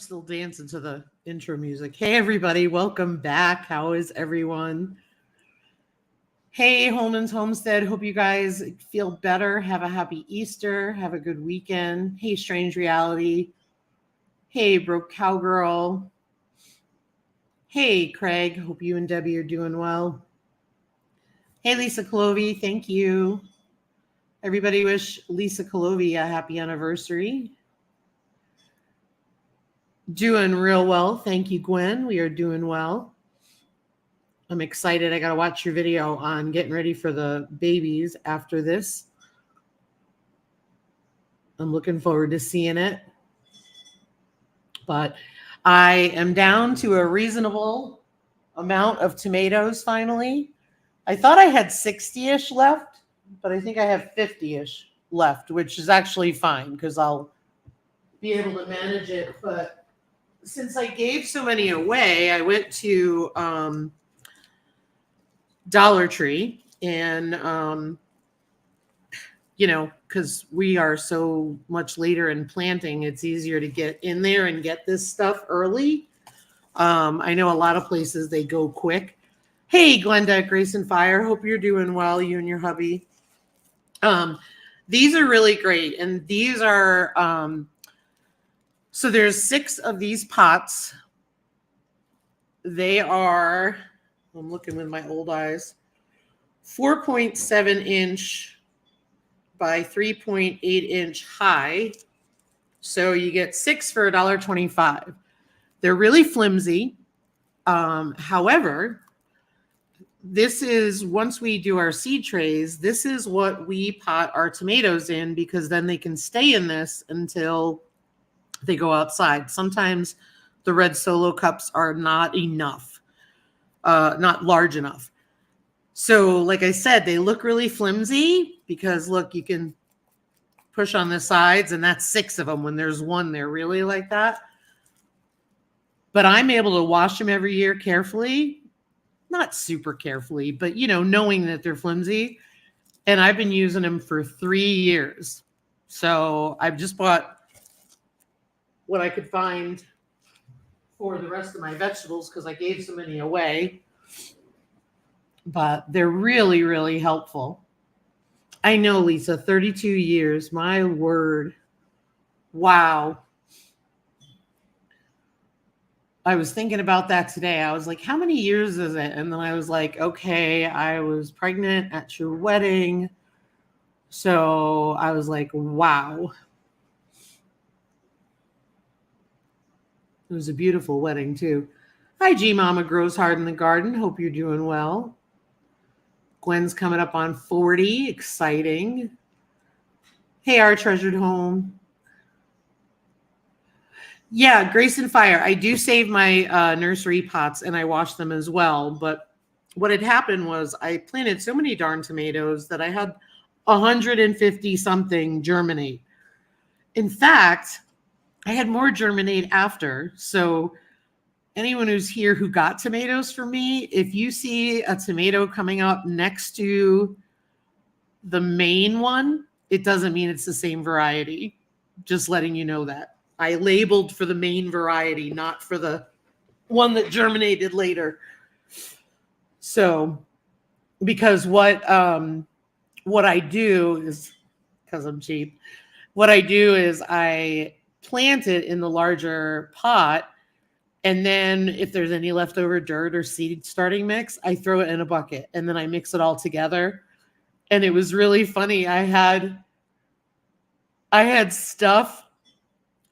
still dancing to the intro music. Hey, everybody, welcome back. How is everyone? Hey, Holman's Homestead. Hope you guys feel better. Have a happy Easter. Have a good weekend. Hey, Strange Reality. Hey, Broke Cowgirl. Hey, Craig. Hope you and Debbie are doing well. Hey, Lisa Clovey. Thank you. Everybody wish Lisa Clovey a happy anniversary. Doing real well. Thank you, Gwen. We are doing well. I'm excited. I got to watch your video on getting ready for the babies after this. I'm looking forward to seeing it. But I am down to a reasonable amount of tomatoes finally. I thought I had 60-ish left, but I think I have 50-ish left, which is actually fine because I'll be able to manage it. But since I gave so many away, I went to Dollar Tree and, because we are so much later in planting, it's easier to get in there and get this stuff early. I know a lot of places, they go quick. Hey, Glenda, Grace and Fire. Hope you're doing well, you and your hubby. These are really great. And these are, so there's 6 of these pots. They are, I'm looking with my old eyes, 4.7 inch by 3.8 inch high. So you get 6 for $1.25. They're really flimsy. However, this is, once we do our seed trays, this is what we pot our tomatoes in, because then they can stay in this until they go outside. Sometimes the red Solo cups are not enough, not large enough. So like I said, they look really flimsy because look, you can push on the sides and that's 6 of them. When there's one, they're really like that. But I'm able to wash them every year carefully, not super carefully, but knowing that they're flimsy. And I've been using them for 3 years. So I've just bought what I could find for the rest of my vegetables because I gave so many away. But they're really, really helpful. I know, Lisa, 32 years. My word. Wow. I was thinking about that today. I was like, how many years is it? And then I was like, okay, I was pregnant at your wedding. So I was like, wow. It was a beautiful wedding, too. Hi, G Mama Grows Hard in the Garden. Hope you're doing well. Gwen's coming up on 40. Exciting. Hey, our treasured home. Yeah, Grace and Fire. I do save my nursery pots and I wash them as well. But what had happened was I planted so many darn tomatoes that I had 150 something germinate. In fact, I had more germinate after. So anyone who's here who got tomatoes from me, if you see a tomato coming up next to the main one, it doesn't mean it's the same variety. Just letting you know that. I labeled for the main variety, not for the one that germinated later. So, because what I do is, because I'm cheap, what I do is I plant it in the larger pot. And then if there's any leftover dirt or seed starting mix, I throw it in a bucket and then I mix it all together. And it was really funny. I had stuff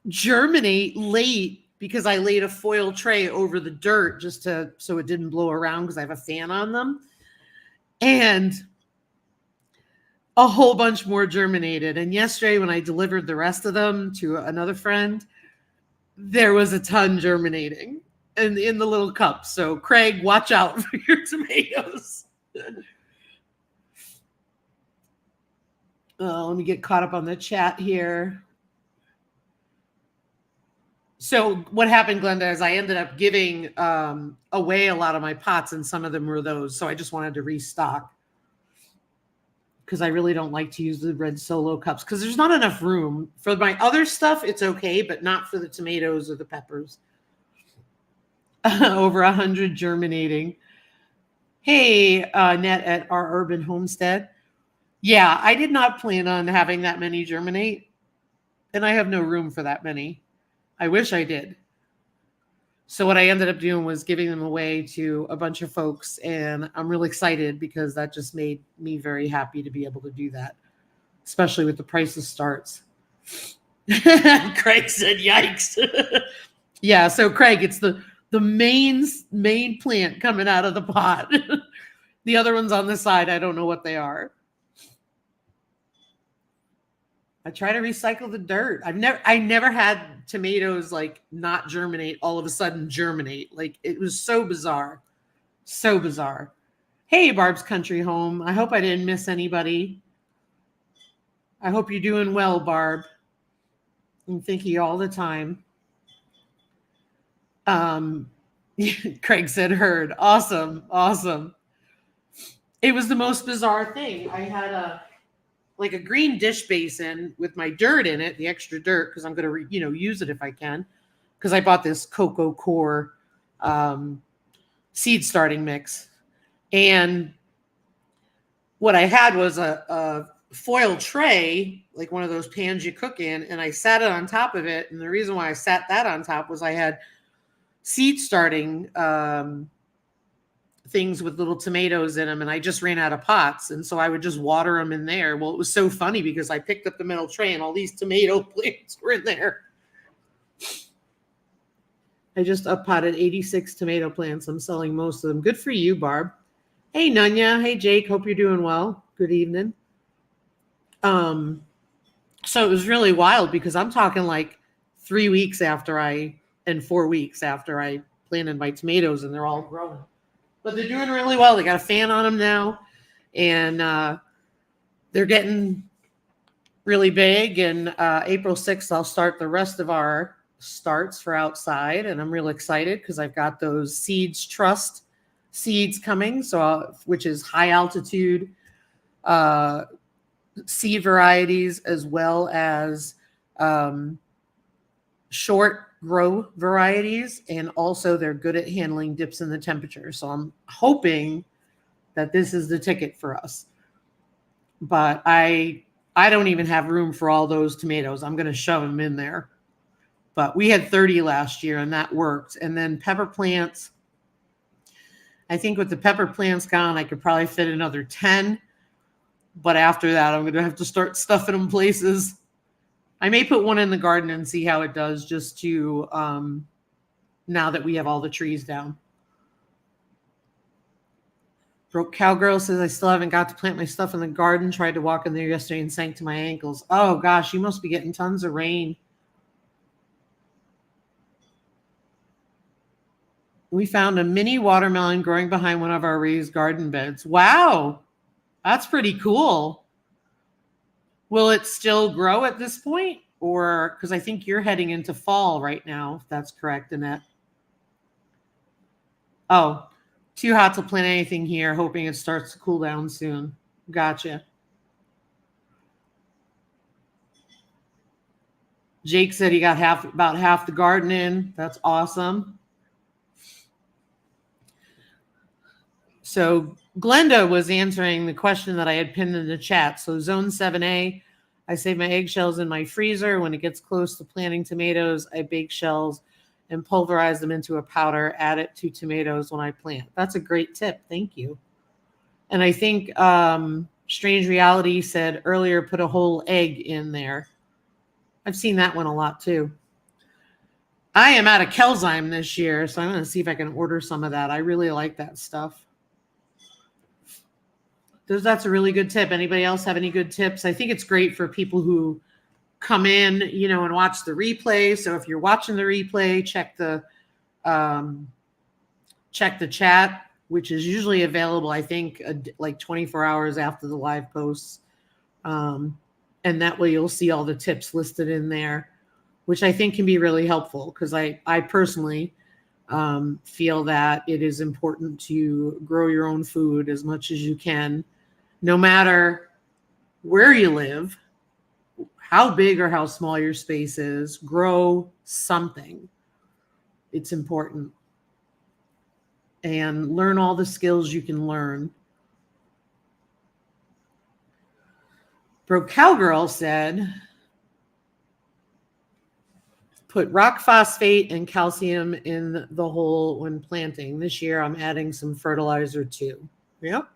germinate late because I laid a foil tray over the dirt just so it didn't blow around because I have a fan on them. And a whole bunch more germinated. And yesterday when I delivered the rest of them to another friend, there was a ton germinating in the little cups. So Craig, watch out for your tomatoes. Let me get caught up on the chat here. So what happened, Glenda, is I ended up giving away a lot of my pots and some of them were those. So I just wanted to restock. because I really don't like to use the red Solo cups because there's not enough room. For my other stuff, it's okay, but not for the tomatoes or the peppers. Over 100 germinating. Hey, Net at our urban homestead. Yeah, I did not plan on having that many germinate, and I have no room for that many. I wish I did. So what I ended up doing was giving them away to a bunch of folks, and I'm really excited because that just made me very happy to be able to do that, especially with the price of starts. Craig said, "Yikes!" Yeah, so Craig, it's the main plant coming out of the pot. The other ones on the side, I don't know what they are. I try to recycle the dirt. I never had tomatoes like not germinate, all of a sudden germinate. Like it was so bizarre. So bizarre. Hey, Barb's Country Home. I hope I didn't miss anybody. I hope you're doing well, Barb. I'm thinking all the time. Craig said heard. Awesome. Awesome. It was the most bizarre thing. I had a green dish basin with my dirt in it, the extra dirt, because I'm going to, use it if I can. Because I bought this Coco Core seed starting mix. And what I had was a foil tray, like one of those pans you cook in, and I sat it on top of it. And the reason why I sat that on top was I had seed starting things with little tomatoes in them, and I just ran out of pots, and so I would just water them in there. Well, it was so funny because I picked up the metal tray and all these tomato plants were in there. I just uppotted 86 tomato plants. I'm selling most of them. Good for you, Barb. Hey, Nunya. Hey, Jake. Hope you're doing well. Good evening. So it was really wild because I'm talking like 3 weeks and 4 weeks after I planted my tomatoes, and they're all growing. But they're doing really well. They got a fan on them now, and they're getting really big. And April 6th, I'll start the rest of our starts for outside, and I'm real excited because I've got those Seeds Trust seeds coming, which is high altitude seed varieties as well as short grow varieties, and also they're good at handling dips in the temperature. So I'm hoping that this is the ticket for us. But I don't even have room for all those tomatoes. I'm going to shove them in there. But we had 30 last year, and that worked. And then pepper plants. I think with the pepper plants gone, I could probably fit another 10. But after that, I'm going to have to start stuffing them places. I may put one in the garden and see how it does, just to now that we have all the trees down. Broke Cowgirl says, I still haven't got to plant my stuff in the garden. Tried to walk in there yesterday and sank to my ankles. Oh, gosh, you must be getting tons of rain. We found a mini watermelon growing behind one of our raised garden beds. Wow, that's pretty cool. Will it still grow at this point? Or, because I think you're heading into fall right now, if that's correct, Annette. Oh, too hot to plant anything here, hoping it starts to cool down soon. Gotcha. Jake said he got about half the garden in. That's awesome. So Glenda was answering the question that I had pinned in the chat. So zone 7A, I save my eggshells in my freezer. When it gets close to planting tomatoes, I bake shells and pulverize them into a powder, add it to tomatoes when I plant. That's a great tip. Thank you. And I think Strange Reality said earlier, put a whole egg in there. I've seen that one a lot too. I am out of Kelzyme this year, so I'm going to see if I can order some of that. I really like that stuff. That's a really good tip. Anybody else have any good tips? I think it's great for people who come in, and watch the replay. So if you're watching the replay, check the chat, which is usually available, I think, like 24 hours after the live posts. And that way you'll see all the tips listed in there, which I think can be really helpful because I personally feel that it is important to grow your own food as much as you can, no matter where you live, how big or how small your space is, grow something. It's important. And learn all the skills you can learn. Broke Cowgirl said, put rock phosphate and calcium in the hole when planting. This year I'm adding some fertilizer too. Yep.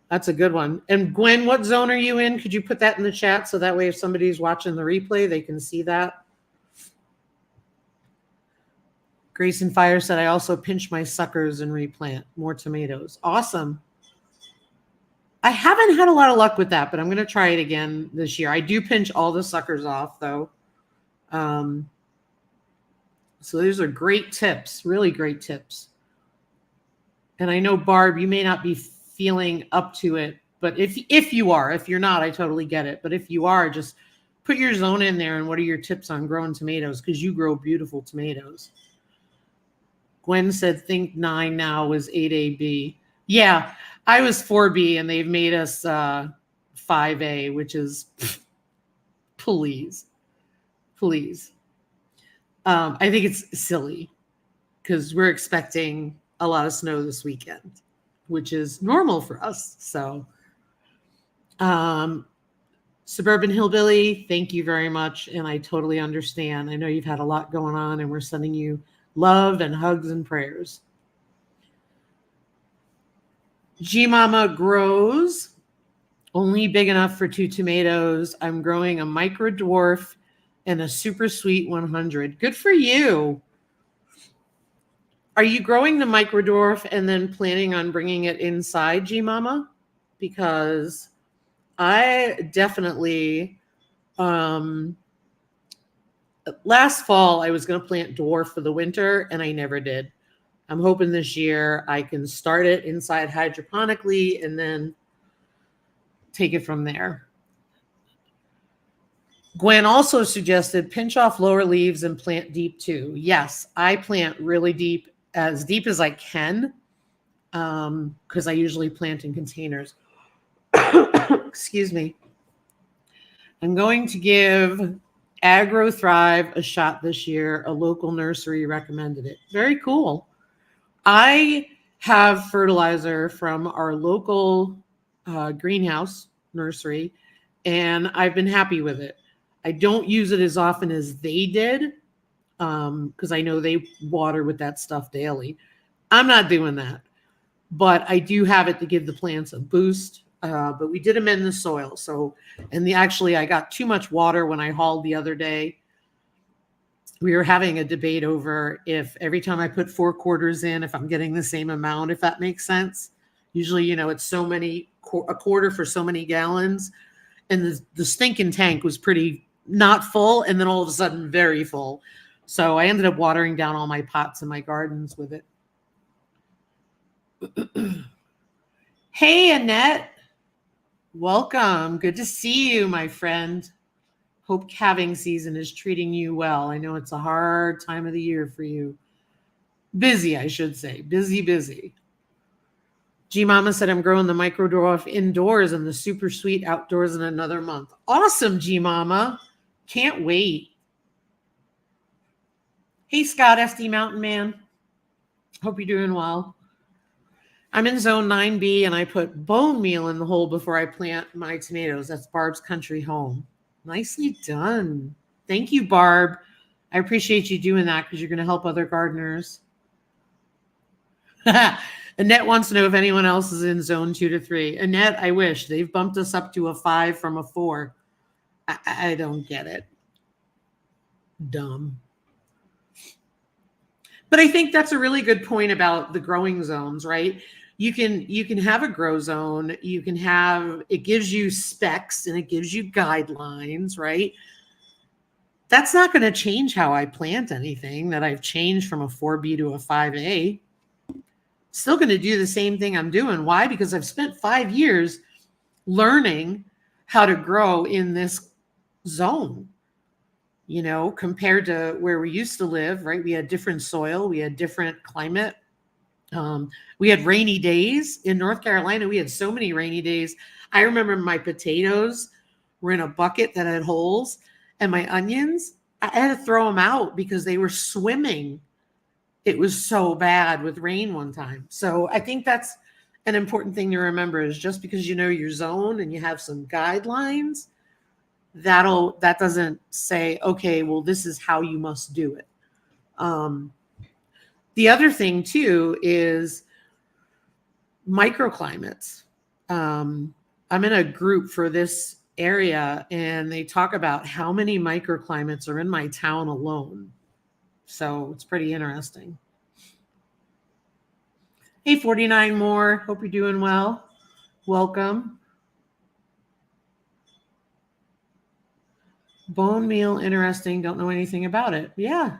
That's a good one. And Gwen, what zone are you in? Could you put that in the chat so that way if somebody's watching the replay, they can see that? Grayson Fire said, I also pinch my suckers and replant more tomatoes. Awesome. I haven't had a lot of luck with that, but I'm going to try it again this year. I do pinch all the suckers off, though. So those are great tips, really great tips. And I know, Barb, you may not be feeling up to it, but if you are, if you're not, I totally get it. But if you are, just put your zone in there and what are your tips on growing tomatoes? Because you grow beautiful tomatoes. Gwen said, think 9 now was 8AB. Yeah, I was 4B and they've made us 5A, which is, please. I think it's silly because we're expecting a lot of snow this weekend, which is normal for us. So, Suburban Hillbilly, thank you very much. And I totally understand. I know you've had a lot going on and we're sending you love and hugs and prayers. G Mama grows only big enough for 2 tomatoes. I'm growing a micro dwarf and a super sweet 100. Good for you. Are you growing the micro dwarf and then planning on bringing it inside, G Mama? Because I definitely, last fall, I was going to plant dwarf for the winter and I never did. I'm hoping this year I can start it inside hydroponically and then take it from there. Gwen also suggested pinch off lower leaves and plant deep too. Yes, I plant really deep as I can, because I usually plant in containers. Excuse me. I'm going to give Agro Thrive a shot this year. A local nursery recommended it. Very cool. I have fertilizer from our local greenhouse nursery, and I've been happy with it. I don't use it as often as they did because I know they water with that stuff daily. I'm not doing that, but I do have it to give the plants a boost. But we did amend the soil. So, and actually I got too much water when I hauled the other day. We were having a debate over if every time I put 4 quarters in, if I'm getting the same amount, if that makes sense. Usually, it's so many, a quarter for so many gallons. And the stinking tank was pretty not full. And then all of a sudden very full. So I ended up watering down all my pots in my gardens with it. Hey, Annette. Welcome. Good to see you, my friend. Hope calving season is treating you well. I know it's a hard time of the year for you. Busy, I should say. Busy. G Mama said, I'm growing the micro dwarf indoors and the super sweet outdoors in another month. Awesome, G Mama. Can't wait. Hey, Scott, SD Mountain Man. Hope you're doing well. I'm in zone 9B and I put bone meal in the hole before I plant my tomatoes. That's Barb's country home. Nicely done. Thank you, Barb. I appreciate you doing that because you're going to help other gardeners. Annette wants to know if anyone else is in zone 2 to 3. Annette, I wish. They've bumped us up to a 5 from a 4. I don't get it. Dumb. But I think that's a really good point about the growing zones, right? You can have a grow zone. You can have, it gives you specs and it gives you guidelines, right? That's not going to change how I plant anything that I've changed from a 4B to a 5A. Still going to do the same thing I'm doing. Why? Because I've spent 5 years learning how to grow in this zone, compared to where we used to live, right? We had different soil, we had different climate. We had rainy days in North Carolina. We had so many rainy days. I remember my potatoes were in a bucket that had holes, and my onions, I had to throw them out because they were swimming. It was so bad with rain one time. So I think that's an important thing to remember is just because you know your zone and you have some guidelines, that doesn't say, okay, well, this is how you must do it. The other thing too is microclimates. I'm in a group for this area and they talk about how many microclimates are in my town alone. So it's pretty interesting. Hey, 49 more. Hope you're doing well. Welcome. Bone meal, interesting. Don't know anything about it. Yeah.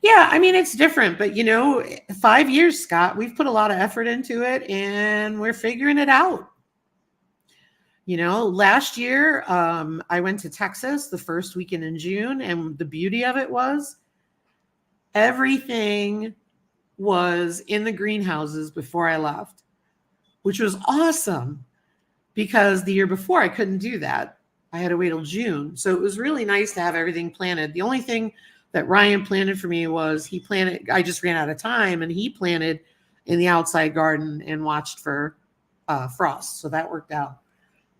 Yeah, I mean, it's different, but 5 years, Scott, we've put a lot of effort into it and we're figuring it out. Last year, I went to Texas the first weekend in June, and the beauty of it was everything was in the greenhouses before I left, which was awesome because the year before I couldn't do that. I had to wait till June. So it was really nice to have everything planted. The only thing that Ryan planted for me was I just ran out of time, and he planted in the outside garden and watched for frost. So that worked out.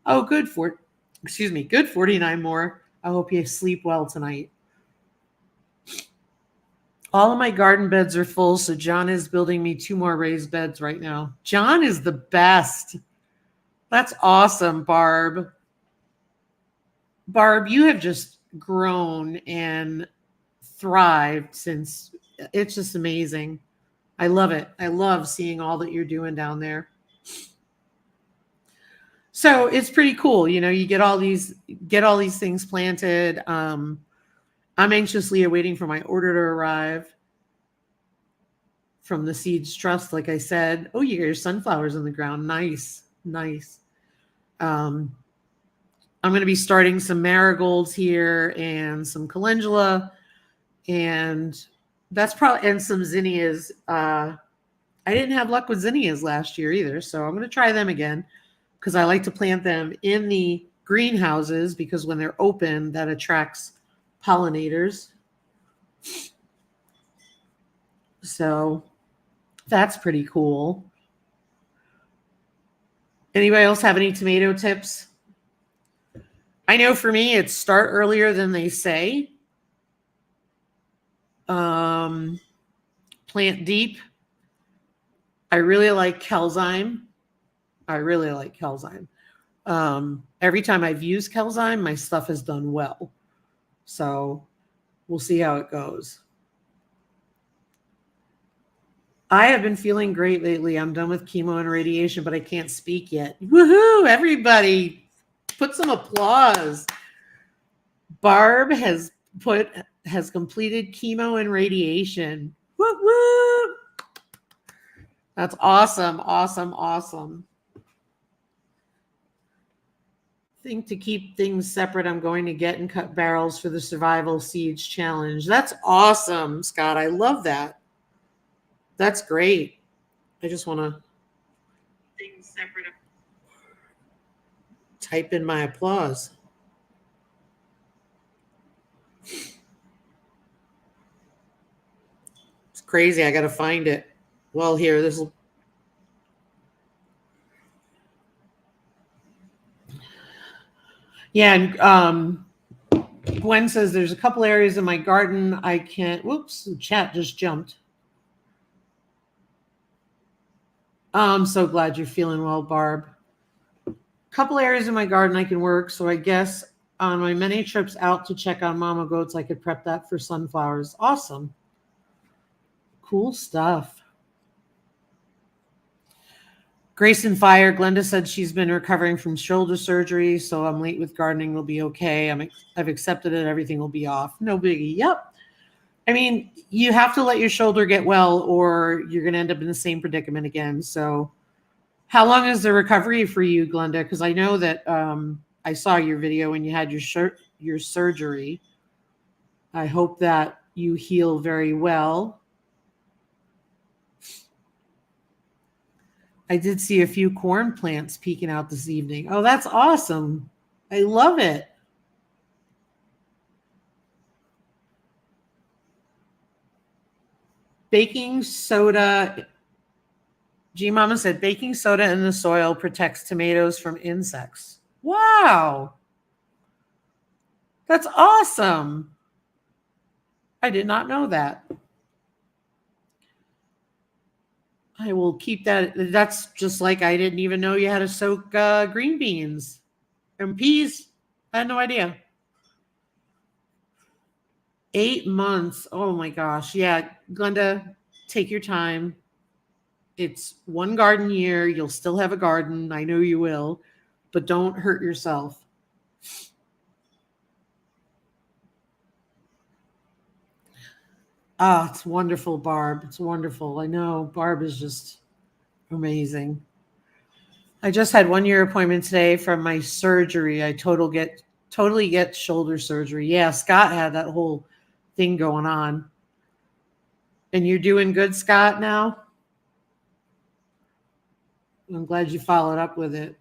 Oh, good 49 more. I hope you sleep well tonight. All of my garden beds are full, so John is building me 2 more raised beds right now. John is the best. That's awesome, Barb. Barb, you have just grown and thrived since. It's just amazing. I love it. I love seeing all that you're doing down there. So it's pretty cool. You get all these things planted. I'm anxiously awaiting for my order to arrive from the Seeds Trust. Like I said, oh, you got your sunflowers in the ground. Nice. I'm going to be starting some marigolds here and some calendula, and some zinnias. I didn't have luck with zinnias last year either, so I'm going to try them again because I like to plant them in the greenhouses because when they're open, that attracts pollinators. So that's pretty cool. Anybody else have any tomato tips? I know for me, it's start earlier than they say. Plant deep. I really like Kelzyme. Every time I've used Kelzyme, my stuff has done well. So we'll see how it goes. I have been feeling great lately. I'm done with chemo and radiation, but I can't speak yet. Woohoo! Everybody, put some applause. Barb has completed chemo and radiation. Woo woo! That's awesome. I think to keep things separate, I'm going to get and cut barrels for the Survival Seeds Challenge. That's awesome, Scott. I love that. That's great. I just want to things separate. Type in my applause. It's crazy. I got to find it. Well, here, this will. Yeah, and Gwen says there's a couple areas in my garden I can't. Whoops, the chat just jumped. I'm so glad you're feeling well, Barb. A couple areas in my garden I can work, so I guess on my many trips out to check on mama goats, I could prep that for sunflowers. Awesome. Cool stuff. Grayson Fire, Glenda said she's been recovering from shoulder surgery, so I'm late with gardening. Will be okay. I've accepted it. Everything will be off. No biggie. Yep. I mean, you have to let your shoulder get well or you're going to end up in the same predicament again. So how long is the recovery for you, Glenda? Because I know that I saw your video when you had your surgery. I hope that you heal very well. I did see a few corn plants peeking out this evening. Oh, that's awesome. I love it. Baking soda. G Mama said baking soda in the soil protects tomatoes from insects. Wow. That's awesome. I did not know that. I will keep that. That's just like I didn't even know you had to soak green beans and peas. I had no idea. 8 months. Oh my gosh. Yeah, Glenda, take your time. It's one garden year. You'll still have a garden. I know you will, but don't hurt yourself. Ah, it's wonderful, Barb. It's wonderful. I know Barb is just amazing. I just had 1 year appointment today from my surgery. I totally get shoulder surgery. Yeah, Scott had that whole thing going on. And you're doing good, Scott, now? I'm glad you followed up with it.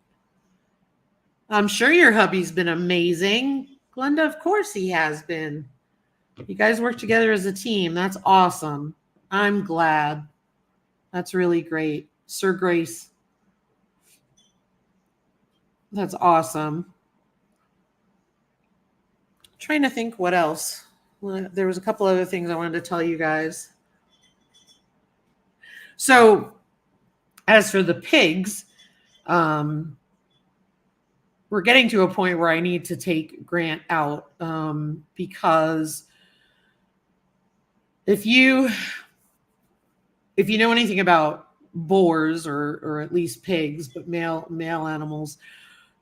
I'm sure your hubby's been amazing. Glenda, of course he has been. You guys work together as a team. That's awesome. I'm glad. That's really great. Sir Grace. That's awesome. Trying to think what else. Well, there was a couple other things I wanted to tell you guys. So, as for the pigs, we're getting to a point where I need to take Grant out because if you know anything about boars or at least pigs, but male animals,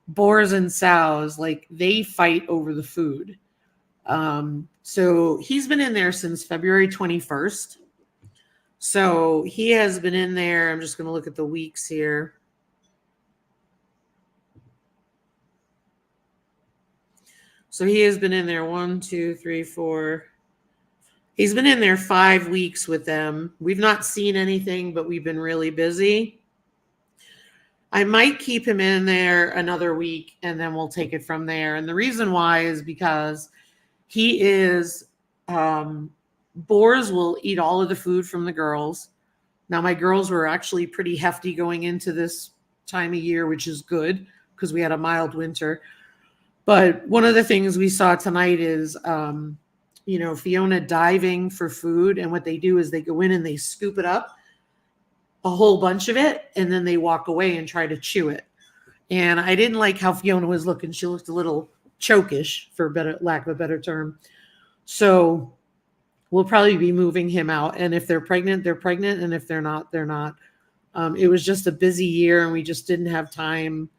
boars and sows, like they fight over the food. So he's been in there since February 21st. So he has been in there. I'm just going to look at the weeks here. So he has been in there 1, 2, 3, 4. He's been in there 5 weeks with them. We've not seen anything, but we've been really busy. I might keep him in there another week and then we'll take it from there. And the reason why is because he is, boars will eat all of the food from the girls. Now, my girls were actually pretty hefty going into this time of year, which is good because we had a mild winter. But one of the things we saw tonight is, Fiona diving for food. And what they do is they go in and they scoop it up, a whole bunch of it, and then they walk away and try to chew it. And I didn't like how Fiona was looking. She looked a little chokish, for lack of a better term. So we'll probably be moving him out. And if they're pregnant, they're pregnant. And if they're not, they're not. It was just a busy year and we just didn't have time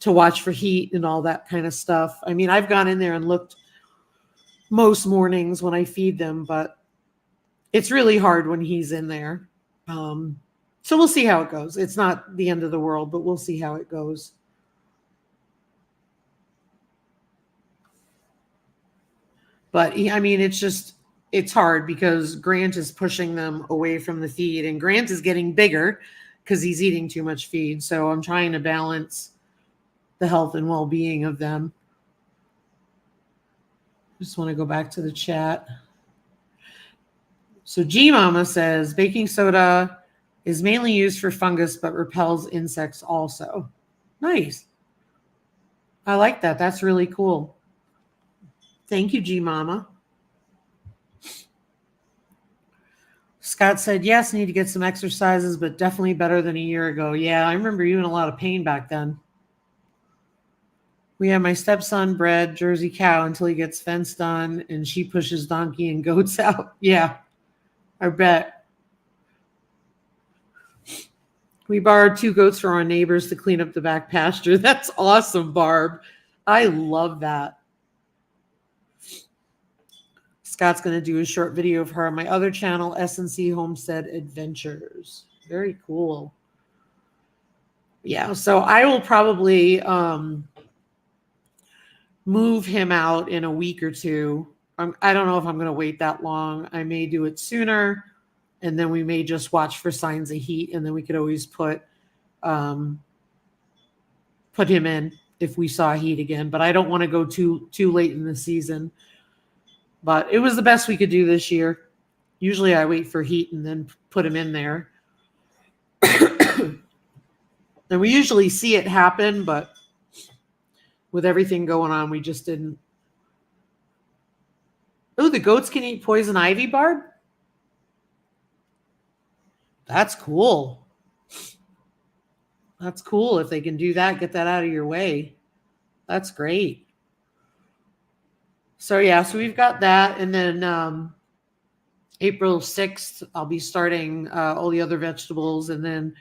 to watch for heat and all that kind of stuff. I mean, I've gone in there and looked most mornings when I feed them, but it's really hard when he's in there. So we'll see how it goes. It's not the end of the world, but we'll see how it goes. But I mean, it's hard because Grant is pushing them away from the feed and Grant is getting bigger because he's eating too much feed. So I'm trying to balance the health and well-being of them. Just want to go back to the chat. So G Mama says baking soda is mainly used for fungus, but repels insects also. Nice. I like that. That's really cool. Thank you, G Mama. Scott said, yes, need to get some exercises, but definitely better than a year ago. Yeah, I remember you in a lot of pain back then. We have my stepson bred Jersey cow until he gets fenced on and she pushes donkey and goats out. Yeah, I bet. We borrowed 2 goats from our neighbors to clean up the back pasture. That's awesome, Barb. I love that. Scott's going to do a short video of her on my other channel, S&C Homestead Adventures. Very cool. Yeah, so I will probably move him out in a week or two. I don't know if I'm going to wait that long. I may do it sooner, and then we may just watch for signs of heat, and then we could always put put him in if we saw heat again. But I don't want to go too late in the season. But it was the best we could do this year. Usually I wait for heat and then put him in there. And we usually see it happen, but with everything going on, we just didn't. Oh, the goats can eat poison ivy, Barb? That's cool. That's cool. If they can do that, get that out of your way. That's great. So yeah, so we've got that. And then April 6th, I'll be starting all the other vegetables. And then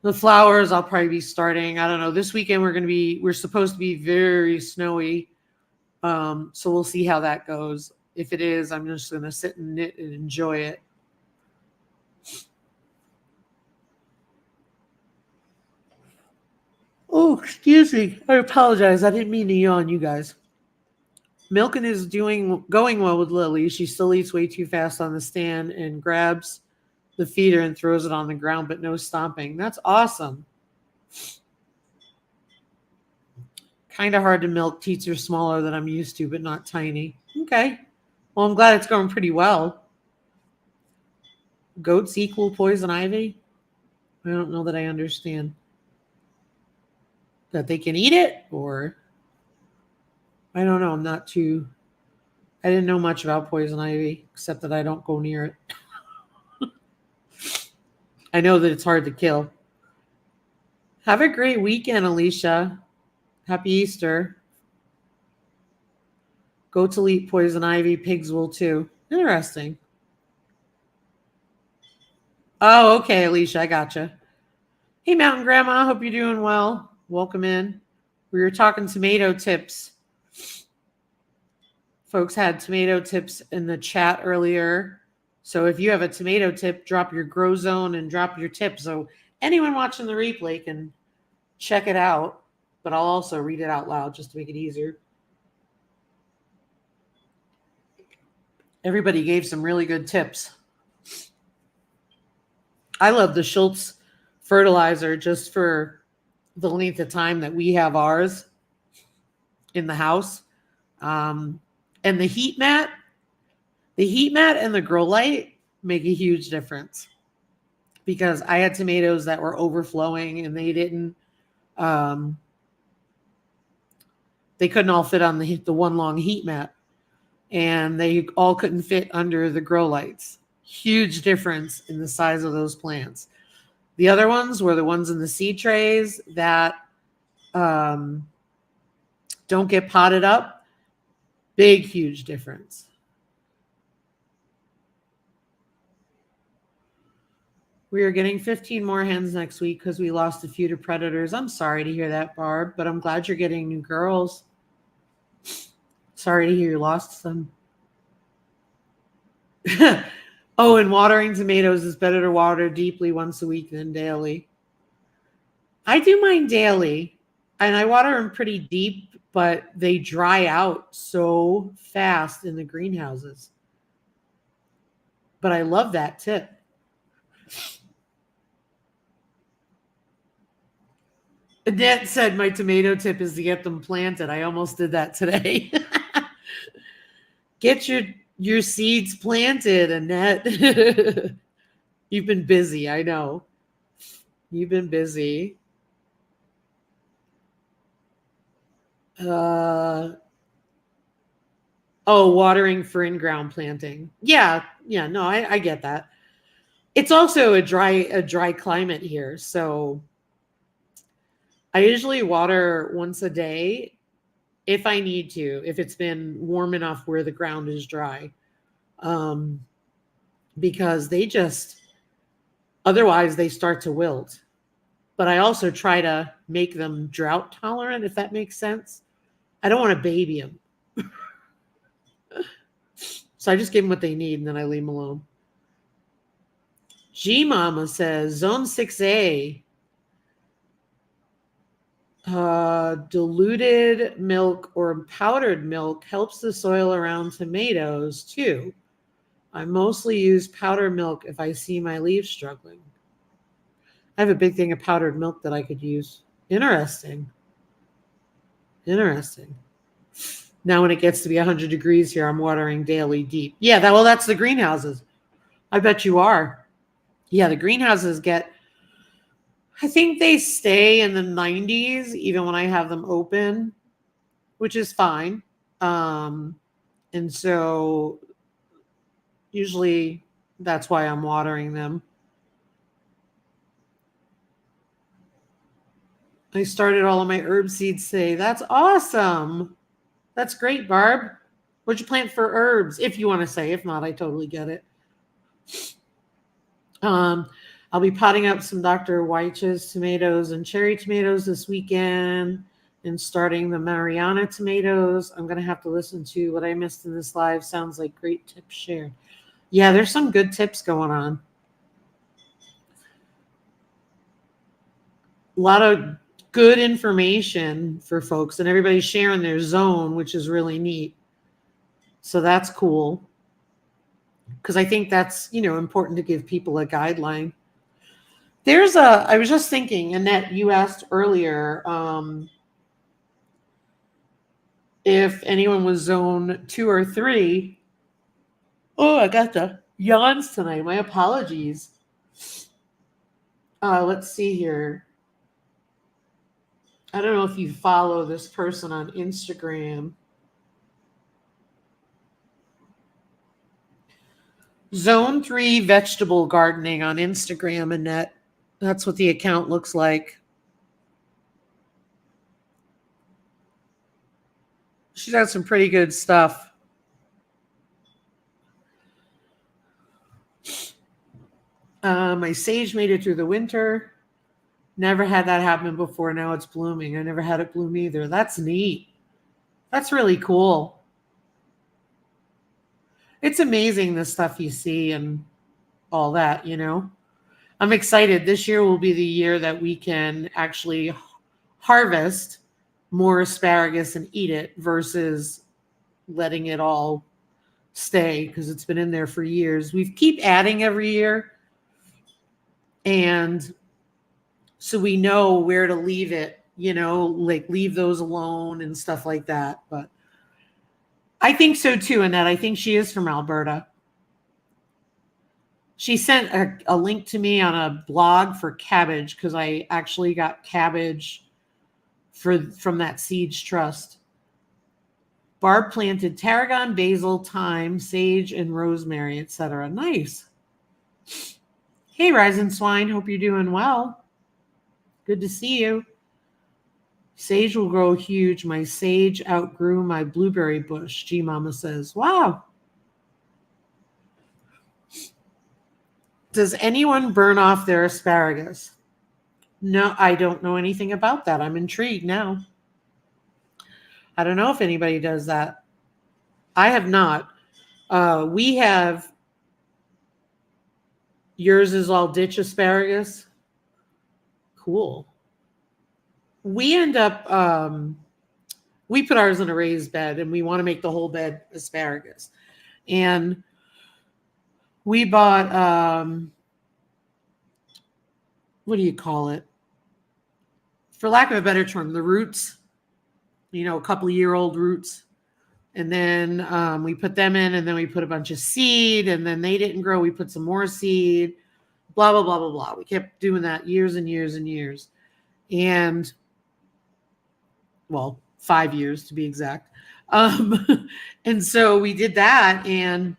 the flowers, I'll probably be starting. I don't know. This weekend we're supposed to be very snowy. So we'll see how that goes. If it is, I'm just going to sit and knit and enjoy it. Oh, excuse me. I apologize. I didn't mean to yawn, you guys. Milken is going well with Lily. She still eats way too fast on the stand and grabs the feeder and throws it on the ground, but no stomping. That's awesome. Kind of hard to milk. Teats are smaller than I'm used to, but not tiny. Okay. Well, I'm glad it's going pretty well. Goats equal poison ivy? I don't know that I understand. That they can eat it, or I don't know. I didn't know much about poison ivy, except that I don't go near it. I know that it's hard to kill. Have a great weekend, Alicia. Happy Easter. Goats will eat poison ivy. Pigs will too. Interesting. Oh, okay, Alicia. I gotcha. Hey, Mountain Grandma. Hope you're doing well. Welcome in. We were talking tomato tips. Folks had tomato tips in the chat earlier. So if you have a tomato tip, drop your grow zone and drop your tip. So anyone watching the replay can check it out. But I'll also read it out loud just to make it easier. Everybody gave some really good tips. I love the Schultz fertilizer just for the length of time that we have ours in the house. And the heat mat and the grow light make a huge difference, because I had tomatoes that were overflowing and they didn't, they couldn't all fit on the one long heat mat, and they all couldn't fit under the grow lights. Huge difference in the size of those plants. The other ones were the ones in the seed trays that don't get potted up. Big, huge difference. We are getting 15 more hens next week because we lost a few to predators. I'm sorry to hear that, Barb, but I'm glad you're getting new girls. Sorry to hear you lost some. Oh, and watering tomatoes is better to water deeply once a week than daily. I do mine daily, and I water them pretty deep, but they dry out so fast in the greenhouses. But I love that tip. Annette said my tomato tip is to get them planted. I almost did that today. Get your seeds planted, Annette. You've been busy, I know. You've been busy. Watering for in-ground planting. Yeah, no, I get that. It's also a dry climate here, so I usually water once a day if I need to, if it's been warm enough where the ground is dry. Because otherwise they start to wilt. But I also try to make them drought tolerant, if that makes sense. I don't want to baby them. So I just give them what they need and then I leave them alone. G-Mama says, Zone 6A, diluted milk or powdered milk helps the soil around tomatoes too. I mostly use powdered milk if I see my leaves struggling. I have a big thing of powdered milk that I could use. Interesting. Interesting. Now when it gets to be 100 degrees here, I'm watering daily deep. Yeah, that's the greenhouses. I bet you are. Yeah, the greenhouses I think they stay in the 90s even when I have them open, which is fine. And so usually that's why I'm watering them. I started all of my herb seeds today. That's awesome. That's great, Barb. What'd you plant for herbs? If you want to say. If not, I totally get it. I'll be potting up some Dr. Weitsch's tomatoes and cherry tomatoes this weekend and starting the Mariana tomatoes. I'm going to have to listen to what I missed in this live. Sounds like great tips shared. Yeah, there's some good tips going on. A lot of good information for folks, and everybody's sharing their zone, which is really neat. So that's cool. Because I think that's, important to give people a guideline. I was just thinking, Annette, you asked earlier if anyone was zone 2 or 3. Oh, I got the yawns tonight. My apologies. Let's see here. I don't know if you follow this person on Instagram. Zone 3 vegetable gardening on Instagram, Annette. That's what the account looks like. She's got some pretty good stuff. My sage made it through the winter. Never had that happen before. Now it's blooming. I never had it bloom either. That's neat. That's really cool. It's amazing the stuff you see and all that, I'm excited. This year will be the year that we can actually harvest more asparagus and eat it versus letting it all stay because it's been in there for years. We keep adding every year. And so we know where to leave it, like leave those alone and stuff like that. But I think so too, Annette. I think she is from Alberta. She sent a link to me on a blog for cabbage because I actually got cabbage from that Seeds Trust. Barb planted tarragon, basil, thyme, sage, and rosemary, etc. Nice. Hey, Rising Swine. Hope you're doing well. Good to see you. Sage will grow huge. My sage outgrew my blueberry bush, G Mama says. Wow. Does anyone burn off their asparagus? No, I don't know anything about that. I'm intrigued now. I don't know if anybody does that. I have not. We have, yours is all ditch asparagus. Cool. We end up, we put ours in a raised bed and we want to make the whole bed asparagus. And we bought, what do you call it? For lack of a better term, the roots, a couple of year-old roots. And then we put them in and then we put a bunch of seed and then they didn't grow. We put some more seed, blah, blah, blah, blah, blah. We kept doing that years and years and years. And, 5 years to be exact. And so we did that. And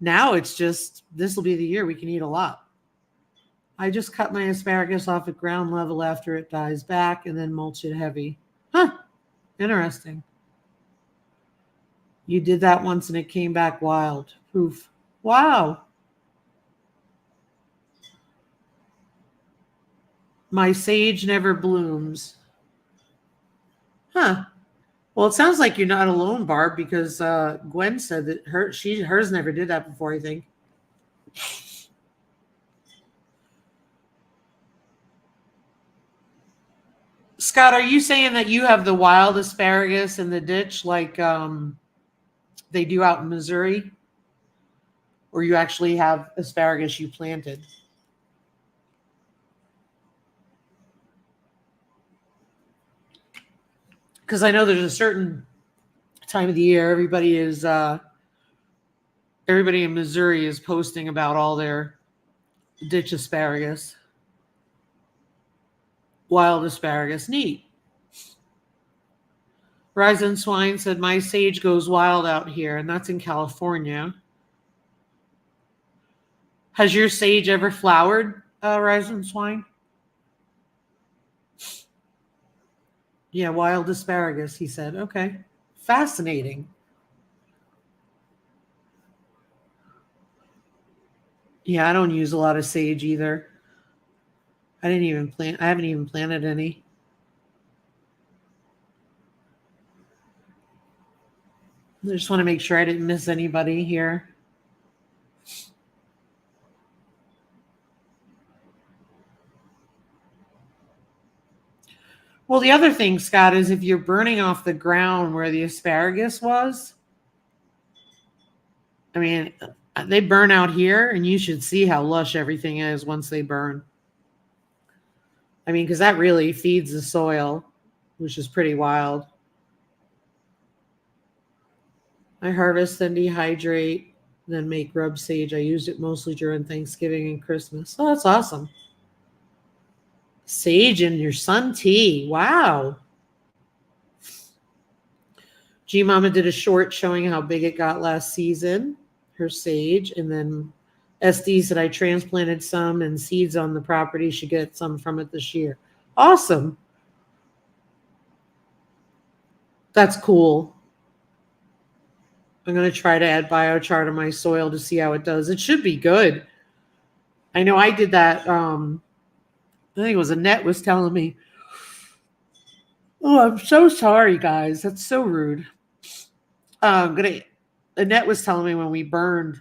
now it's just, this will be the year we can eat a lot. I just cut my asparagus off at ground level after it dies back and then mulch it heavy. Huh. Interesting. You did that once and it came back wild. Poof. Wow. My sage never blooms. Huh. Well, it sounds like you're not alone, Barb, because Gwen said that hers never did that before, I think. Scott, are you saying that you have the wild asparagus in the ditch like they do out in Missouri? Or you actually have asparagus you planted? because I know there's a certain time of the year everybody in Missouri is posting about all their ditch asparagus, wild asparagus. Neat. Rise and Swine said, my sage goes wild out here, and that's in California. Has your sage ever flowered, Rise and Swine? Yeah, wild asparagus, he said. Okay. Fascinating. Yeah, I don't use a lot of sage either. I haven't even planted any. I just want to make sure I didn't miss anybody here. Well, the other thing, Scott, is if you're burning off the ground where the asparagus was, I mean, they burn out here, and you should see how lush everything is once they burn. I mean, because that really feeds the soil, which is pretty wild. I harvest, then dehydrate, then make rub sage. I used it mostly during Thanksgiving and Christmas. Oh, that's awesome. Sage in your sun tea. Wow. G Mama did a short showing how big it got last season, her sage. And then SD said I transplanted some and seeds on the property. Should get some from it this year. Awesome. That's cool. I'm going to try to add biochar to my soil to see how it does. It should be good. I know I did that. I think it was Annette was telling me. Oh, I'm so sorry, guys. That's so rude. Annette was telling me when we burned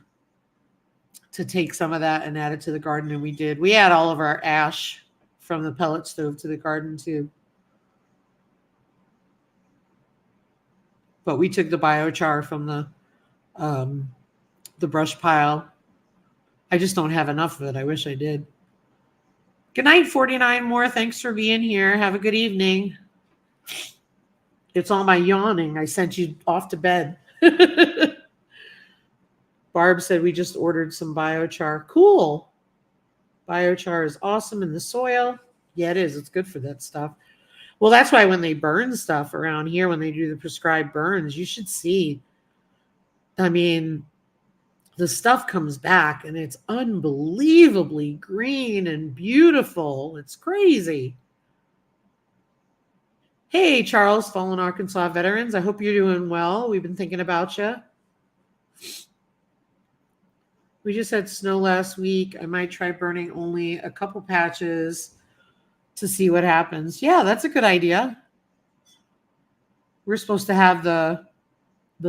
to take some of that and add it to the garden, and we did. We add all of our ash from the pellet stove to the garden too. But we took the biochar from the brush pile. I just don't have enough of it. I wish I did. Good night, 49 more. Thanks for being here. Have a good evening. It's all my yawning. I sent you off to bed. Barb said we just ordered some biochar. Cool. Biochar is awesome in the soil. Yeah, it is. It's good for that stuff. Well, that's why when they burn stuff around here, when they do the prescribed burns, you should see. I mean, the stuff comes back and it's unbelievably green and beautiful. It's crazy. Hey, Charles, Fallen Arkansas Veterans. I hope you're doing well. We've been thinking about you. We just had snow last week. I might try burning only a couple patches to see what happens. Yeah, that's a good idea. We're supposed to have the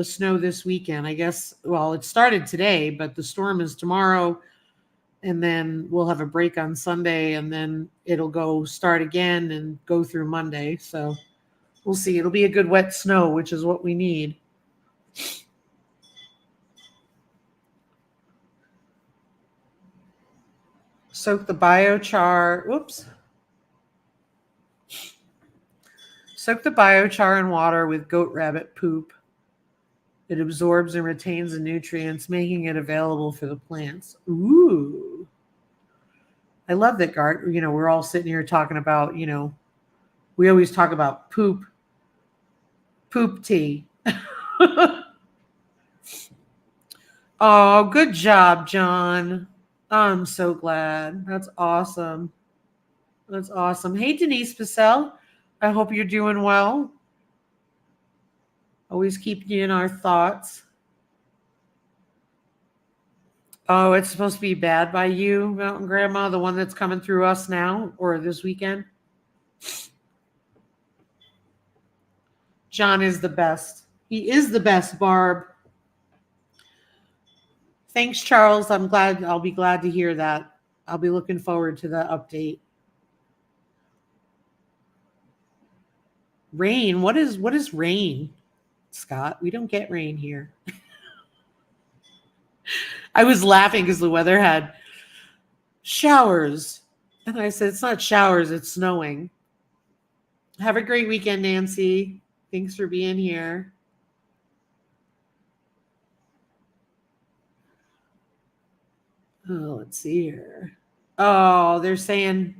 snow this weekend, I guess. Well, it started today, but the storm is tomorrow, and then we'll have a break on Sunday, and then it'll start again and go through Monday. So we'll see. It'll be a good wet snow, which is what we need. Soak the biochar. Whoops. Soak the biochar in water with goat rabbit poop. It absorbs and retains the nutrients, making it available for the plants. Ooh. I love that, Gart. We're all sitting here talking about, we always talk about poop tea. Oh, good job, John. I'm so glad. That's awesome. That's awesome. Hey, Denise Pacell. I hope you're doing well. Always keep you in our thoughts. Oh, it's supposed to be bad by you, Mountain Grandma, the one that's coming through us now or this weekend? John is the best. He is the best, Barb. Thanks, Charles. I'll be glad to hear that. I'll be looking forward to the update. Rain. What is rain, Scott? We don't get rain here. I was laughing because the weather had showers. And I said, it's not showers, it's snowing. Have a great weekend, Nancy. Thanks for being here. Oh, let's see here. Oh, they're saying,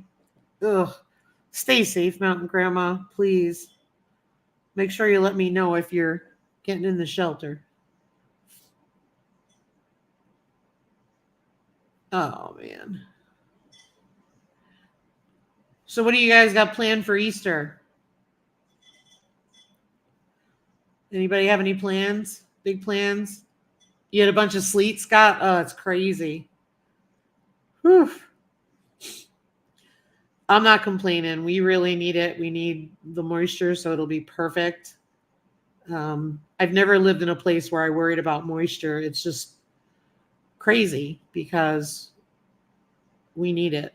ugh, stay safe, Mountain Grandma, please. Make sure you let me know if you're getting in the shelter. Oh, man. So what do you guys got planned for Easter? Anybody have any plans? Big plans? You had a bunch of sleet, Scott? Oh, it's crazy. Whew. I'm not complaining. We really need it. We need the moisture, so it'll be perfect. I've never lived in a place where I worried about moisture. It's just crazy because we need it.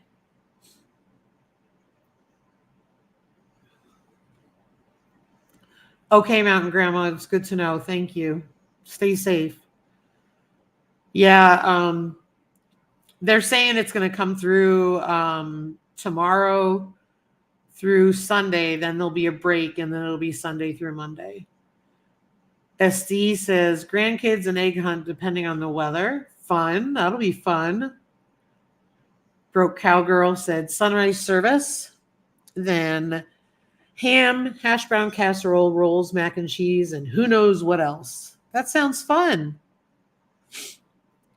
Okay, Mountain Grandma, it's good to know. Thank you. Stay safe. Yeah, they're saying it's going to come through tomorrow through Sunday. Then there'll be a break, and then it'll be Sunday through Monday. SD says grandkids and egg hunt depending on the weather. Fun. That'll be fun. Broke Cowgirl said sunrise service. Then ham, hash brown casserole, rolls, mac and cheese, and who knows what else. That sounds fun.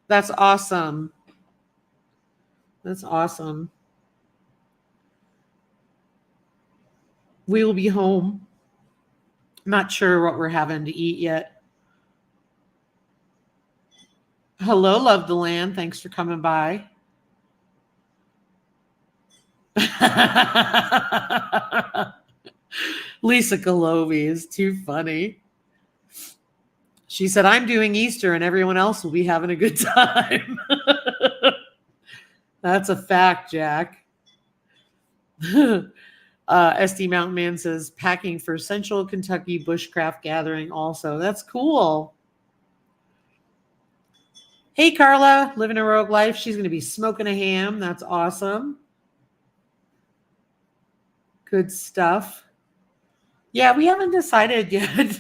That's awesome. That's awesome. We will be home. Not sure what we're having to eat yet. Hello, Love the Land. Thanks for coming by. Lisa Galovi is too funny. She said, I'm doing Easter and everyone else will be having a good time. That's a fact, Jack. SD Mountain Man says, packing for Central Kentucky Bushcraft Gathering also. That's cool. Hey, Carla, living a rogue life. She's going to be smoking a ham. That's awesome. Good stuff. Yeah, we haven't decided yet.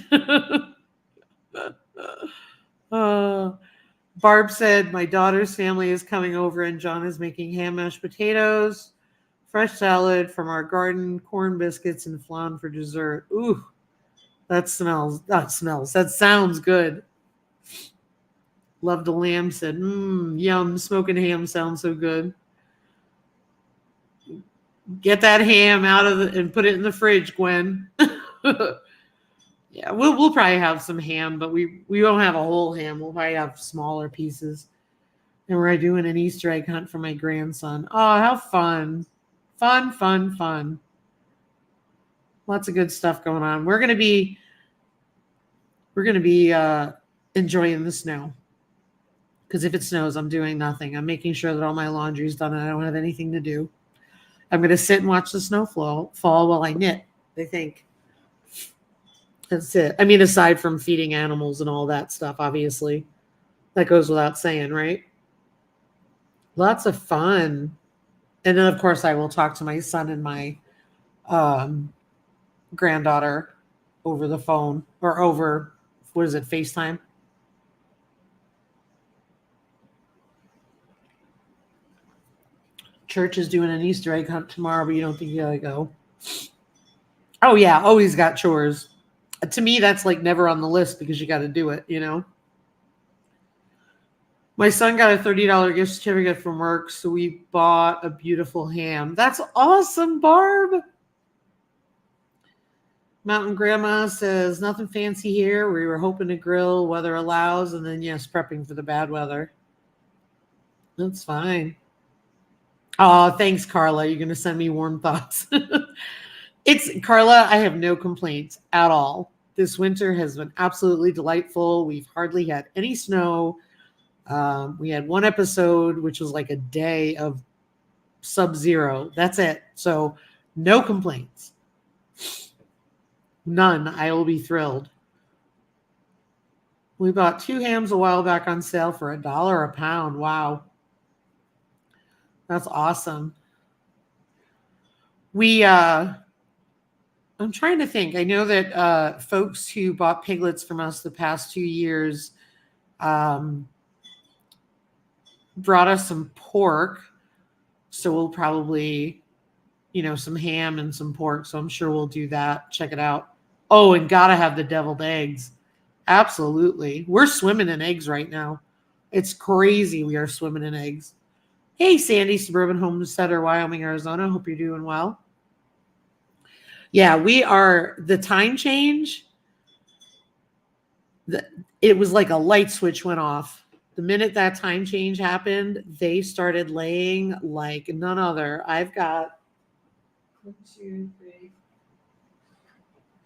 Barb said, my daughter's family is coming over and John is making ham mashed potatoes, fresh salad from our garden, corn biscuits, and flan for dessert. Ooh, that sounds good. Love the Lamb said, yum, smoking ham sounds so good. Get that ham out of and put it in the fridge, Gwen. Yeah, we'll probably have some ham, but we won't have a whole ham. We'll probably have smaller pieces. And we're doing an Easter egg hunt for my grandson. Oh, how fun. Fun. Lots of good stuff going on. We're gonna be enjoying the snow. Because if it snows, I'm doing nothing. I'm making sure that all my laundry's done and I don't have anything to do. I'm gonna sit and watch the snow fall while I knit, I think. That's it. I mean, aside from feeding animals and all that stuff, obviously. That goes without saying, right? Lots of fun. And then, of course, I will talk to my son and my granddaughter over the phone or over, what is it, FaceTime? Church is doing an Easter egg hunt tomorrow, but you don't think you gotta go. Oh, yeah. Always got chores. To me, that's like never on the list because you got to do it, you know? My son got a $30 gift certificate from work, so we bought a beautiful ham. That's awesome, Barb. Mountain Grandma says, nothing fancy here. We were hoping to grill, weather allows, and then, yes, prepping for the bad weather. That's fine. Oh, thanks, Carla. You're going to send me warm thoughts. Carla, I have no complaints at all. This winter has been absolutely delightful. We've hardly had any snow. We had one episode, which was like a day of sub-zero. That's it. So no complaints. None. I will be thrilled. We bought 2 hams a while back on sale for $1 a pound. Wow. That's awesome. We I'm trying to think. I know that folks who bought piglets from us the past 2 years um, brought us some pork. So we'll probably, some ham and some pork. So I'm sure we'll do that. Check it out. Oh, and gotta have the deviled eggs. Absolutely. We're swimming in eggs right now. It's crazy. We are swimming in eggs. Hey, Sandy, Suburban Homesteader, Wyoming, Arizona. Hope you're doing well. Yeah, we are. The time change, it was like a light switch went off. The minute that time change happened, they started laying like none other. I've got 1, 2, 3.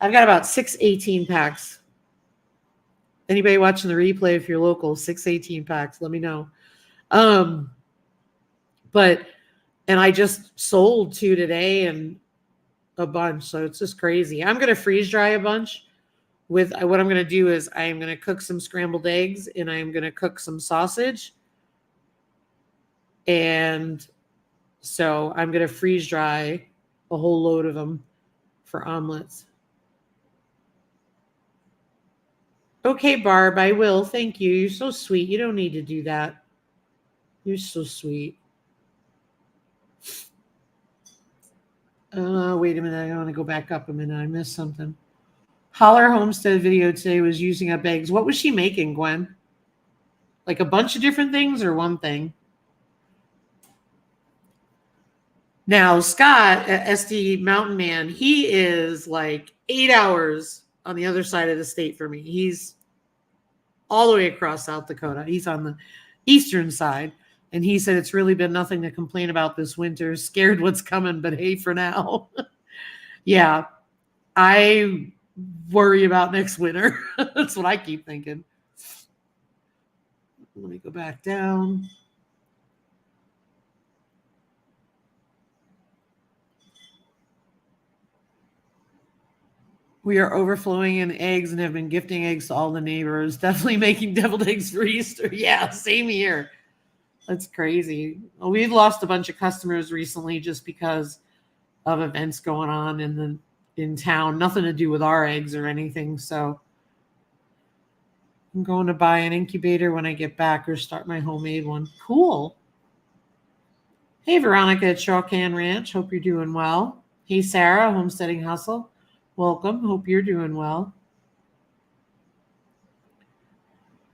I've got about 6 18 packs. Anybody watching the replay, if you're local, 6 18 packs, let me know. But and I just sold 2 today and a bunch, so it's just crazy. I'm gonna freeze dry a bunch. With what I'm gonna do is I am gonna cook some scrambled eggs and I am gonna cook some sausage. And so I'm gonna freeze dry a whole load of them for omelets. Okay, Barb, I will. Thank you. You're so sweet. You don't need to do that. You're so sweet. Wait a minute. I want to go back up a minute. I missed something. Holler Homestead video today was using up eggs. What was she making, Gwen? Like a bunch of different things or one thing? Now, Scott at SD Mountain Man, he is like 8 hours on the other side of the state for me. He's all the way across South Dakota. He's on the eastern side. And he said it's really been nothing to complain about this winter. Scared what's coming, but hey, for now. Yeah, I worry about next winter. That's what I keep thinking. Let me go back down. We are overflowing in eggs and have been gifting eggs to all the neighbors. Definitely making deviled eggs for Easter. Yeah, same here. That's crazy. Well, we've lost a bunch of customers recently just because of events going on in town. Nothing to do with our eggs or anything. So I'm going to buy an incubator when I get back or start my homemade one. Cool. Hey, Veronica at Shawcan Ranch. Hope you're doing well. Hey, Sarah, Homesteading Hustle. Welcome. Hope you're doing well.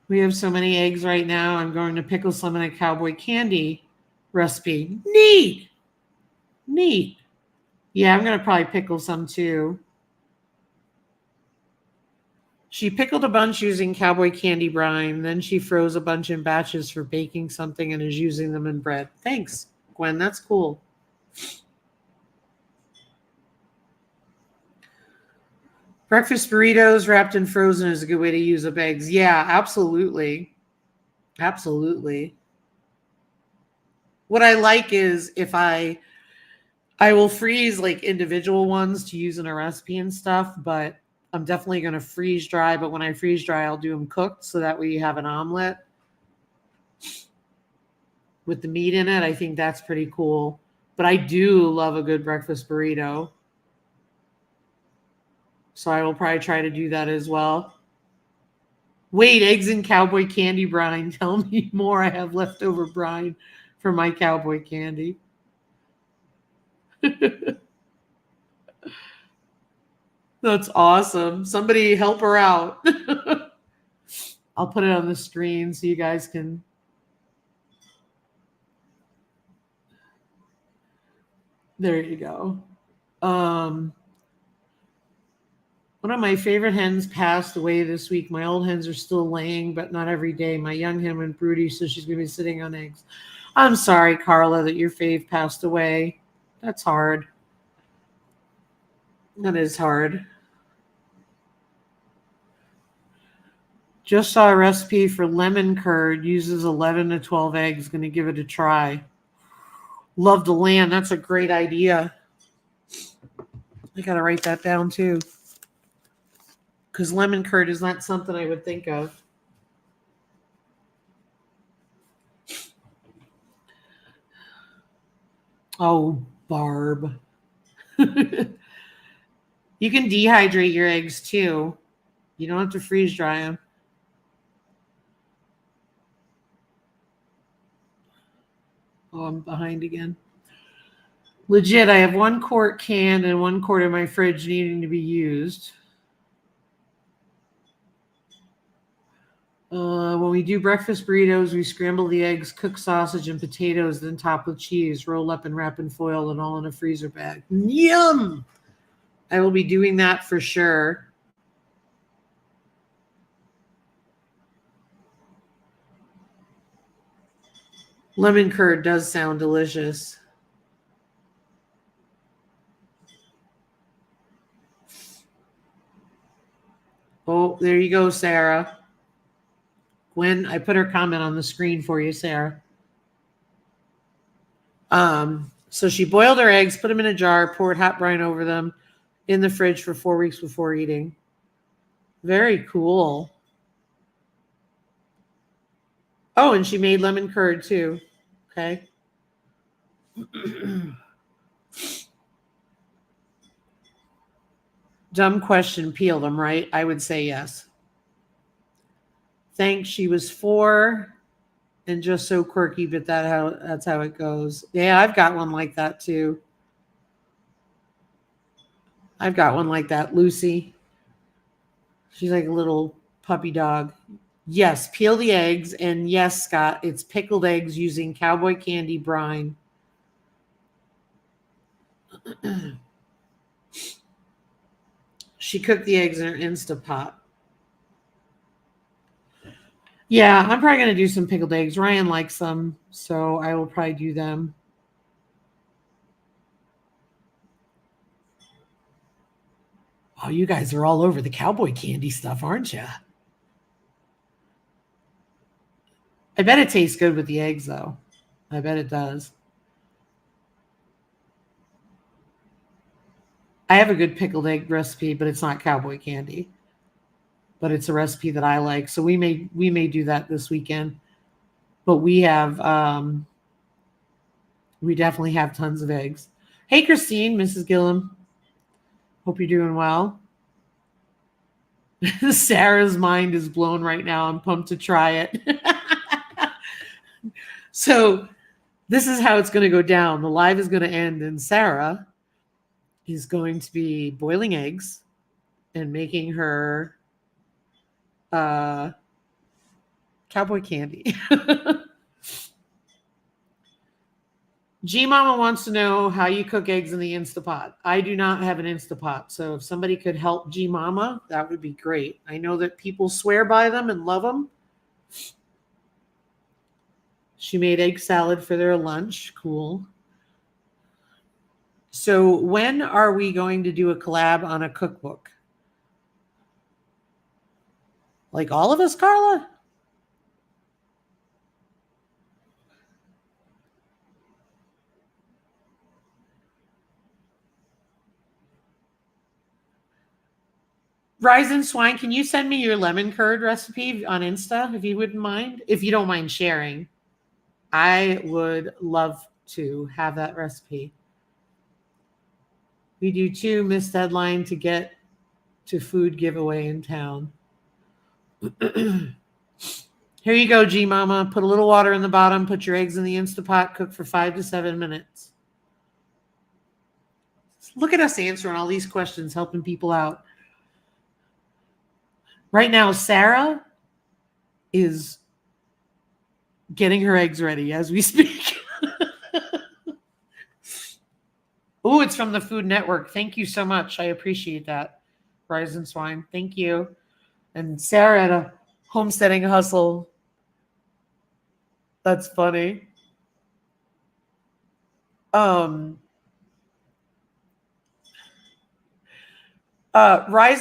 We have so many eggs right now. I'm going to pickle some in a cowboy candy recipe. Neat. Neat. Yeah, I'm going to probably pickle some too. She pickled a bunch using cowboy candy brine. Then she froze a bunch in batches for baking something and is using them in bread. Thanks, Gwen. That's cool. Breakfast burritos wrapped in frozen is a good way to use up eggs. Yeah, absolutely. Absolutely. What I like is if I will freeze like individual ones to use in a recipe and stuff, but I'm definitely going to freeze dry. But when I freeze dry, I'll do them cooked so that way you have an omelet with the meat in it. I think that's pretty cool. But I do love a good breakfast burrito. So I will probably try to do that as well. Wait, eggs and cowboy candy brine. Tell me more. I have leftover brine for my cowboy candy. That's awesome. Somebody help her out. I'll put it on the screen so you guys can. There you go. One of my favorite hens passed away this week. My old hens are still laying, but not every day. My young hen went broody, so she's going to be sitting on eggs. I'm sorry, Carla, that your fave passed away. That's hard. That is hard. Just saw a recipe for lemon curd. Uses 11 to 12 eggs. Going to give it a try. Love to land. That's a great idea. I got to write that down too. Because lemon curd is not something I would think of. Oh, Barb. You can dehydrate your eggs too. You don't have to freeze dry them. Oh, I'm behind again. Legit, I have 1 quart canned and 1 quart in my fridge needing to be used. When we do breakfast burritos, we scramble the eggs, cook sausage and potatoes, then top with cheese, roll up and wrap in foil, and all in a freezer bag. Yum! I will be doing that for sure. Lemon curd does sound delicious. Oh, there you go, Sarah. Gwen, I put her comment on the screen for you, Sarah. So she boiled her eggs, put them in a jar, poured hot brine over them in the fridge for 4 weeks before eating. Very cool. Oh, and she made lemon curd too. Okay. Dumb question, peel them, right? I would say yes. Thanks. She was 4 and just so quirky, but that's how it goes. Yeah, I've got one like that too. I've got one like that, Lucy. She's like a little puppy dog. Yes, peel the eggs, and yes, Scott, it's pickled eggs using cowboy candy brine. She cooked the eggs in her Instapot. Yeah, I'm probably going to do some pickled eggs. Ryan likes them, so I will probably do them. Oh, you guys are all over the cowboy candy stuff, aren't you? I bet it tastes good with the eggs, though. I bet it does. I have a good pickled egg recipe, but it's not cowboy candy. But it's a recipe that I like, so we may do that this weekend. But we definitely have tons of eggs. Hey, Christine, Mrs. Gillum. Hope you're doing well. Sarah's mind is blown right now. I'm pumped to try it. So this is how it's going to go down. The live is going to end, and Sarah is going to be boiling eggs and making her cowboy candy. G Mama wants to know how you cook eggs in the Instapot. I do not have an Instapot, so if somebody could help G Mama, that would be great. I know that people swear by them and love them. She made egg salad for their lunch. Cool. So when are we going to do a collab on a cookbook? Like all of us, Carla? Rise and Swine, can you send me your lemon curd recipe on Insta if you wouldn't mind? If you don't mind sharing. I would love to have that recipe. We do too, miss deadline to get to food giveaway in town. Here you go, G Mama. Put a little water in the bottom, put your eggs in the Instapot, cook for 5 to 7 minutes. Look at us answering all these questions, helping people out. Right now, Sarah is getting her eggs ready as we speak. Oh, it's from the Food Network. Thank you so much. I appreciate that. Rise and Swine. Thank you. And Sarah at a homesteading hustle. That's funny. Rise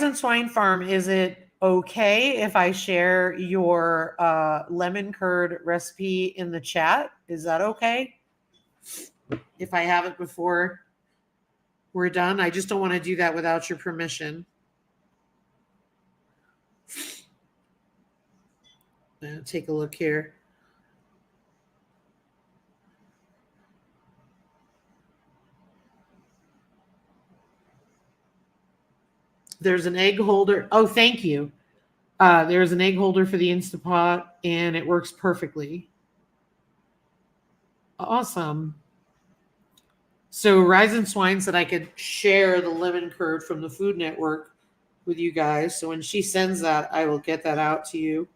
and Swine Farm, is it okay if I share your lemon curd recipe in the chat? Is that okay? If I have it before we're done? I just don't want to do that without your permission. Take a look here. There's an egg holder. Oh, thank you. There's an egg holder for the Instapot, and it works perfectly. Awesome. So Rise and Swine said I could share the lemon curd from the Food Network with you guys. So when she sends that, I will get that out to you.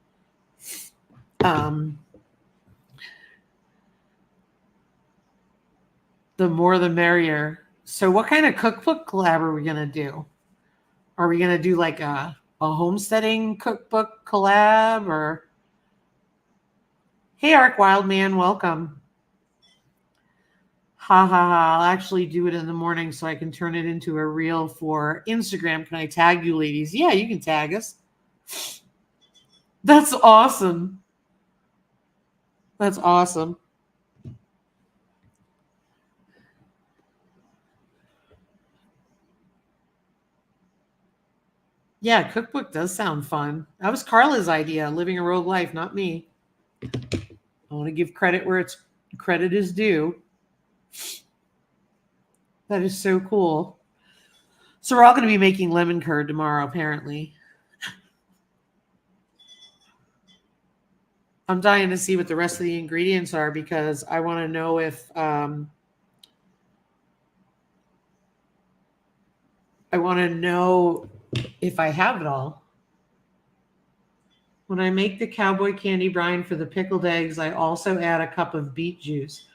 The more the merrier. So what kind of cookbook collab are we going to do? Are we going to do like a homesteading cookbook collab or? Hey, Arc Wildman, welcome. Ha ha ha. I'll actually do it in the morning so I can turn it into a reel for Instagram. Can I tag you ladies? Yeah, you can tag us. That's awesome. That's awesome. Yeah, cookbook does sound fun. That was Carla's idea, living a rogue life, not me. I want to give credit where it's credit is due. That is so cool. So we're all going to be making lemon curd tomorrow, apparently. I'm dying to see what the rest of the ingredients are because I want to know if I have it all. When I make the cowboy candy brine for the pickled eggs, I also add a cup of beet juice.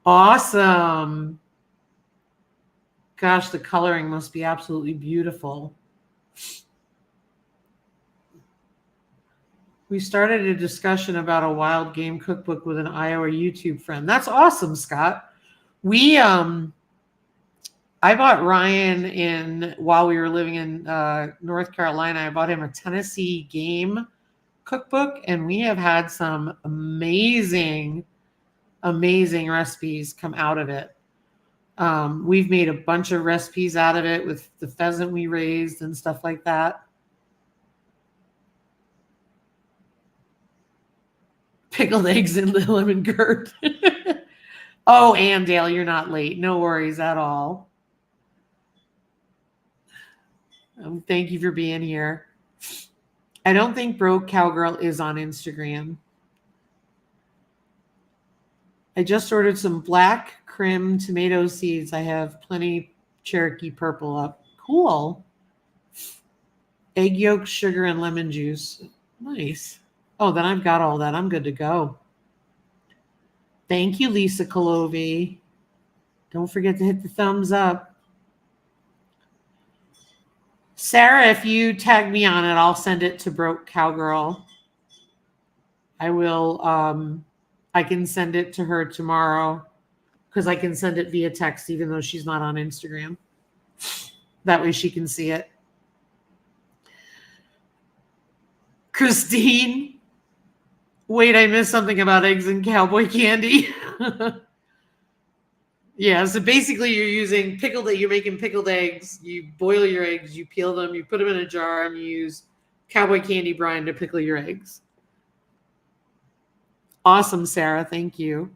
Awesome. Gosh, the coloring must be absolutely beautiful. We started a discussion about a wild game cookbook with an Iowa YouTube friend. That's awesome, Scott. I bought Ryan while we were living in North Carolina. I bought him a Tennessee game cookbook, and we have had some amazing recipes come out of it. We've made a bunch of recipes out of it with the pheasant we raised and stuff like that. Pickled eggs in the lemon curd. Oh, Dale, you're not late. No worries at all. Thank you for being here. I don't think Broke Cowgirl is on Instagram. I just ordered some black Krim tomato seeds. I have plenty Cherokee purple up. Cool. Egg yolk, sugar, and lemon juice. Nice. Oh, then I've got all that. I'm good to go. Thank you, Lisa Colovi. Don't forget to hit the thumbs up. Sarah, if you tag me on it, I'll send it to Broke Cowgirl. I will. I can send it to her tomorrow because I can send it via text, even though she's not on Instagram. That way she can see it. Christine, wait, I missed something about eggs and cowboy candy. Yeah, so basically you're making pickled eggs. You boil your eggs, you peel them, you put them in a jar, and you use cowboy candy brine to pickle your eggs. Awesome, Sarah. Thank you.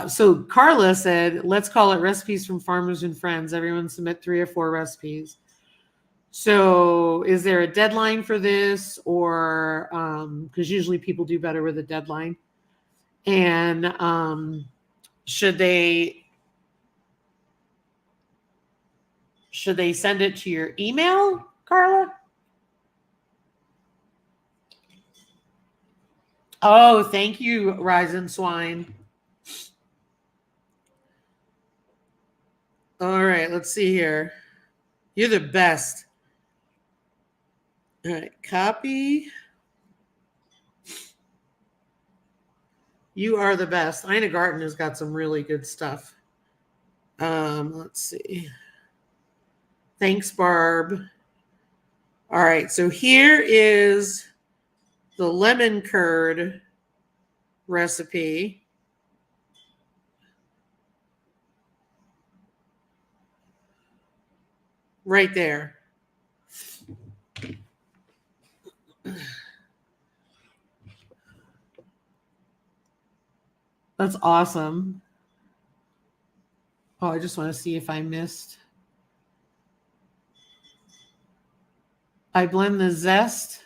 So Carla said, let's call it Recipes from Farmers and Friends. Everyone submit 3 or 4 recipes. So is there a deadline for this, or because usually people do better with a deadline? And should they send it to your email, Carla? Oh, thank you, Rise and Swine. All right, let's see here. You're the best. All right, copy. You are the best. Ina Garten has got some really good stuff. Let's see. Thanks, Barb. All right, so here is the lemon curd recipe. Right there. That's awesome. Oh, I just want to see if I missed. I blend the zest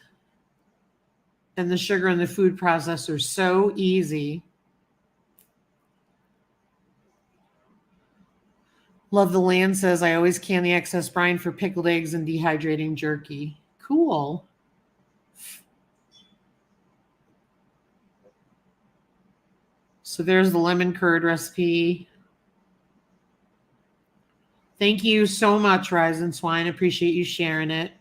and the sugar in the food processor. So easy. Love the Land says, I always can the excess brine for pickled eggs and dehydrating jerky. Cool. So there's the lemon curd recipe. Thank you so much, Rise and Swine. Appreciate you sharing it.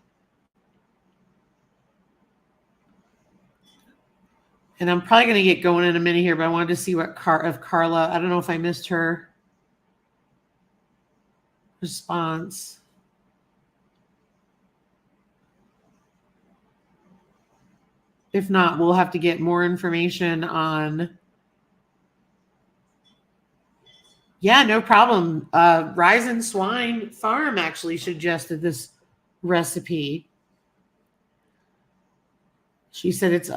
And I'm probably going to get going in a minute here, but I wanted to see what Carla, I don't know if I missed her response. If not, we'll have to get more information on. Yeah, no problem. Rise and Swine Farm actually suggested this recipe. She said it's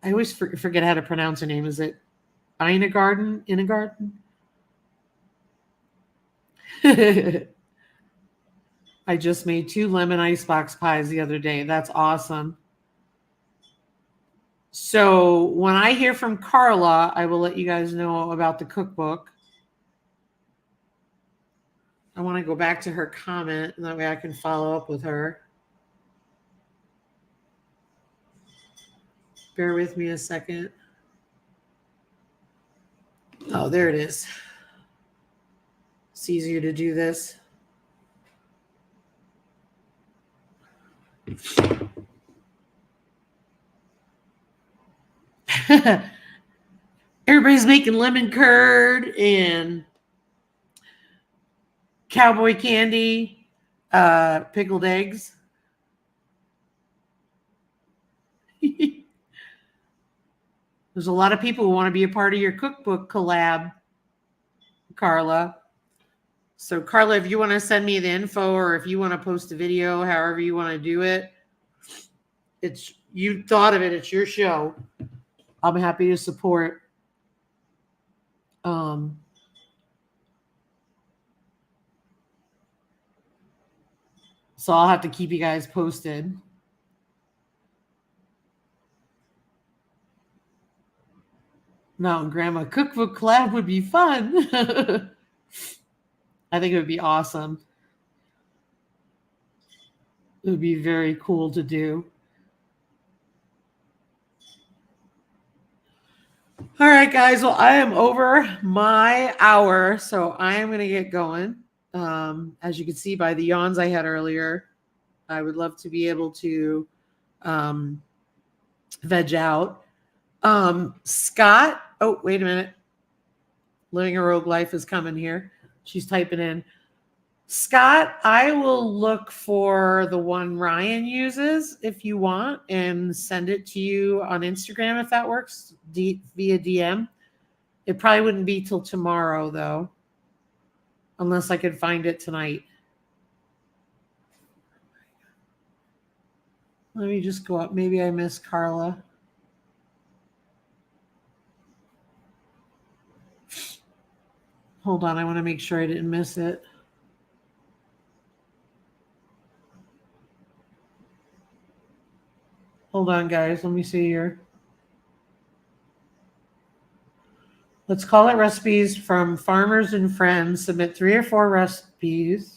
I always forget how to pronounce her name. Is it Inagarden? I just made 2 lemon icebox pies the other day. That's awesome. So when I hear from Carla, I will let you guys know about the cookbook. I want to go back to her comment, and that way I can follow up with her. Bear with me a second. Oh, there it is. It's easier to do this. Everybody's making lemon curd and cowboy candy, pickled eggs. There's a lot of people who want to be a part of your cookbook collab, Carla. So Carla, if you want to send me the info, or if you want to post a video, however you want to do it, it's, you thought of it, it's your show. I'm happy to support. So I'll have to keep you guys posted. Mountain Grandma cookbook collab would be fun. I think it would be awesome. It would be very cool to do. All right, guys. Well, I am over my hour, so I am going to get going. As you can see by the yawns I had earlier, I would love to be able to veg out. Scott, oh, wait a minute. Living a Rogue Life is coming here. She's typing in. Scott, I will look for the one Ryan uses if you want and send it to you on Instagram if that works, via DM. It probably wouldn't be till tomorrow, though, unless I could find it tonight. Let me just go up. Maybe I missed Carla. Hold on. I want to make sure I didn't miss it. Hold on, guys. Let me see here. Let's call it recipes from Farmers and Friends. Submit 3 or 4 recipes.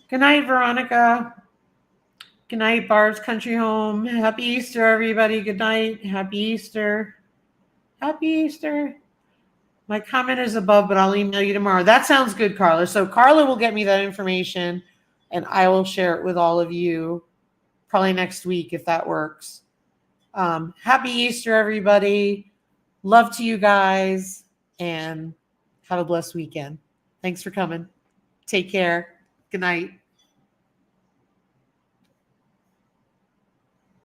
Good night, Veronica. Good night, Barb's Country Home. Happy Easter, everybody. Good night. Happy Easter. Happy Easter. My comment is above, but I'll email you tomorrow. That sounds good, Carla. So Carla will get me that information, and I will share it with all of you probably next week if that works. Happy Easter, everybody. Love to you guys, and have a blessed weekend. Thanks for coming. Take care. Good night.